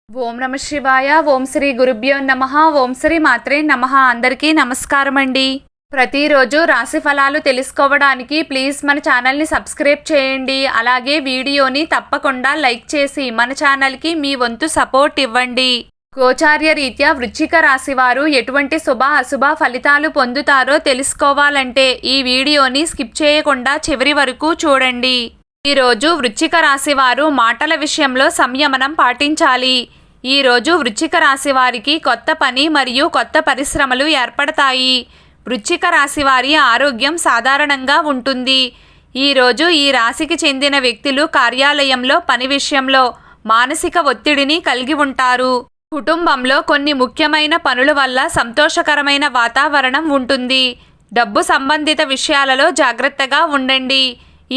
ఓం నమ శివాయ. ఓం శ్రీ గురుభ్యో నమః. ఓం శ్రీ మాత్రే నమః. అందరికీ నమస్కారం అండి. ప్రతిరోజు రాశి ఫలాలు తెలుసుకోవడానికి ప్లీజ్ మన ఛానల్ని సబ్స్క్రైబ్ చేయండి. అలాగే వీడియోని తప్పకుండా లైక్ చేసి మన ఛానల్కి మీ వంతు సపోర్ట్ ఇవ్వండి. గోచార్య రీత్యా వృశ్చిక రాశి వారు ఎటువంటి శుభ అశుభ ఫలితాలు పొందుతారో తెలుసుకోవాలంటే ఈ వీడియోని స్కిప్ చేయకుండా చివరి వరకు చూడండి. ఈరోజు వృశ్చిక రాశి వారు మాటల విషయంలో సంయమనం పాటించాలి. ఈరోజు వృశ్చిక రాశి వారికి కొత్త పని మరియు కొత్త పరిశ్రమలు ఏర్పడతాయి. వృశ్చిక రాశి వారి ఆరోగ్యం సాధారణంగా ఉంటుంది. ఈరోజు ఈ రాశికి చెందిన వ్యక్తులు కార్యాలయంలో పని విషయంలో మానసిక ఒత్తిడిని కలిగి ఉంటారు. కుటుంబంలో కొన్ని ముఖ్యమైన పనుల వల్ల సంతోషకరమైన వాతావరణం ఉంటుంది. డబ్బు సంబంధిత విషయాలలో జాగ్రత్తగా ఉండండి.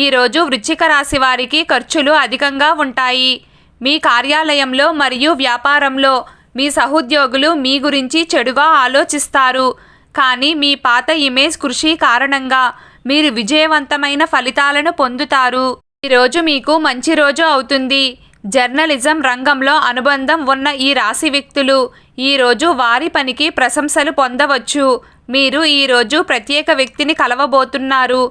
ఈరోజు వృశ్చిక రాశి వారికి ఖర్చులు అధికంగా ఉంటాయి. మీ కార్యాలయంలో మరియు వ్యాపారంలో మీ సహోద్యోగులు మీ గురించి చెడుగా ఆలోచిస్తారు. కానీ మీ పాత ఇమేజ్ కృషి కారణంగా మీరు విజయవంతమైన ఫలితాలను పొందుతారు. ఈరోజు మీకు మంచి రోజు అవుతుంది. జర్నలిజం రంగంలో అనుబంధం ఉన్న ఈ రాశి వ్యక్తులు ఈరోజు వారి పనికి ప్రశంసలు పొందవచ్చు. మీరు ఈరోజు ప్రత్యేక వ్యక్తిని కలవబోతున్నారు.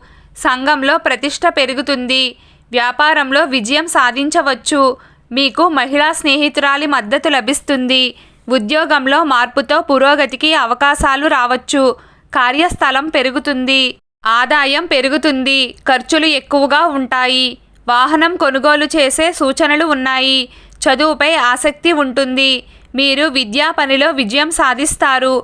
సంఘంలో ప్రతిష్ట పెరుగుతుంది. వ్యాపారంలో విజయం సాధించవచ్చు. మీకు మహిళా స్నేహితురాలి మద్దతు లభిస్తుంది. ఉద్యోగంలో మార్పుతో పురోగతికి అవకాశాలు రావచ్చు. కార్యస్థలం పెరుగుతుంది. ఆదాయం పెరుగుతుంది. ఖర్చులు ఎక్కువగా ఉంటాయి. వాహనం కొనుగోలు చేసే సూచనలు ఉన్నాయి. చదువుపై ఆసక్తి ఉంటుంది. మీరు విద్యా పనిలో విజయం సాధిస్తారు.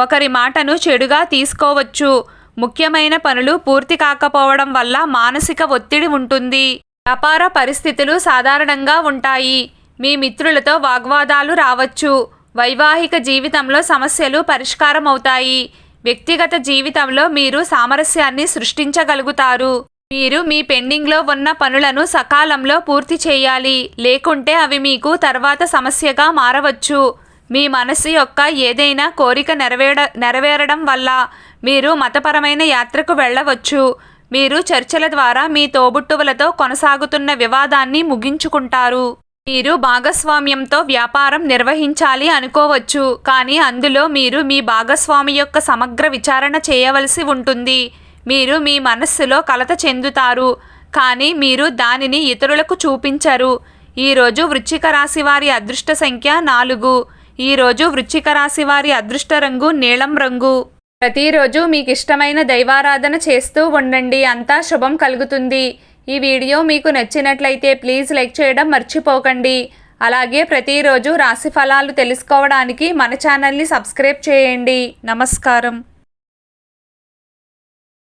ఒకరి మాటను చెడుగా తీసుకోవచ్చు. ముఖ్యమైన పనులు పూర్తి కాకపోవడం వల్ల మానసిక ఒత్తిడి ఉంటుంది. వ్యాపార పరిస్థితులు సాధారణంగా ఉంటాయి. మీ మిత్రులతో వాగ్వాదాలు రావచ్చు. వైవాహిక జీవితంలో సమస్యలు పరిష్కారం అవుతాయి. వ్యక్తిగత జీవితంలో మీరు సామరస్యాన్ని సృష్టించగలుగుతారు. మీరు మీ పెండింగ్లో ఉన్న పనులను సకాలంలో పూర్తి చేయాలి. లేకుంటే అవి మీకు తర్వాత సమస్యగా మారవచ్చు. మీ మనసు యొక్క ఏదైనా కోరిక నెరవేరడం వల్ల మీరు మతపరమైన యాత్రకు వెళ్ళవచ్చు. మీరు చర్చల ద్వారా మీ తోబుట్టువులతో కొనసాగుతున్న వివాదాన్ని ముగించుకుంటారు. మీరు భాగస్వామ్యంతో వ్యాపారం నిర్వహించాలి అనుకోవచ్చు. కానీ అందులో మీరు మీ భాగస్వామి యొక్క సమగ్ర విచారణ చేయవలసి ఉంటుంది. మీరు మీ మనస్సులో కలత చెందుతారు. కానీ మీరు దానిని ఇతరులకు చూపించరు. ఈరోజు వృశ్చిక రాశి వారి అదృష్ట సంఖ్య 4. ఈరోజు వృశ్చిక రాశి వారి అదృష్ట రంగు నీలం రంగు. ప్రతిరోజు మీకు ఇష్టమైన దైవారాధన చేస్తూ ఉండండి. అంతా శుభం కలుగుతుంది. ఈ వీడియో మీకు నచ్చినట్లయితే ప్లీజ్ లైక్ చేయడం మర్చిపోకండి. అలాగే ప్రతిరోజు రాశి ఫలాలు తెలుసుకోవడానికి మన ఛానల్ని సబ్స్క్రైబ్ చేయండి. నమస్కారం.